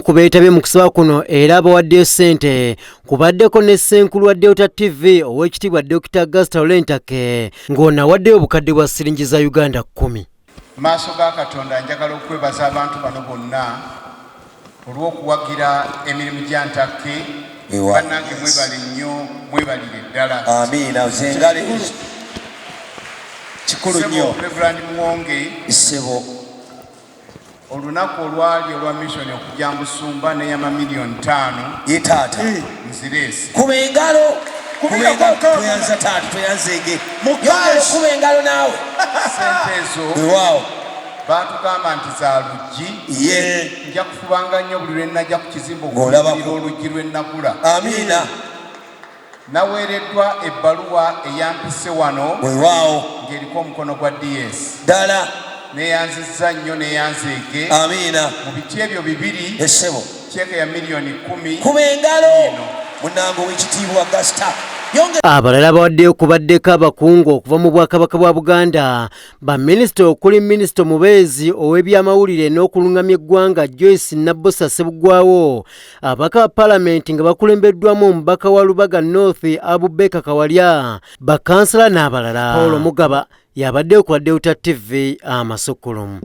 ku beetabye mu kusaba kuno era abawaddeyo ssente kubaddeko ne ssenkulu wa Delta TV ow'ekitiibwa Dr. Augusta Olentake ng'ono awaddeyo obukadde bwa siringi za Uganda 10. Maaso ga Katonda njagala okwebaza abantu bano bonna olw'okuwagira emirimu gya Ntake. Bannange mwebale nnyo, mwebalire ddala. Amiina. Zengale kikulu nnyo. Reverend Muwonge Issebo olunaku olwali olwa mission okujja Busumba n'eyama $5,000,000 ye taata nzireesi kuba engalo tuyanza taata tuyanzege kuba engalo naawe sente ezo waawo baatugamba nti za luggi ye nja kufubanga nnyo buli lwe najja ku kizimba okuulira oluggi lwe nagula. Amiina. Naweereddwa ebbaluwa eyampise wano weewaawo ng'eriko omukono gwa DS ddala neyanzizza nnyo neyanzeege. Amiina. Mu biti ebyo bibiri essebo kyeka ya $10,000,000 kuba engalo munnange ow'ekitiibwa Augusta. Abalala bawaddeyo kubaddeko abakungu okuva mu Bwakabaka bwa Buganda, baminisita okuli minisita omubeezi ow'ebyamawulire n'okulungamya eggwanga Joyce Nabbosa Ssebuggwawo, ababaka ba Paalamenti nga bakulembeddwamu omubaka wa Lubaga North Abubakar Kawalya, bakansala n'abalala. Paul Mugaba y'abaddeyo ku Delta TV amasukulumu.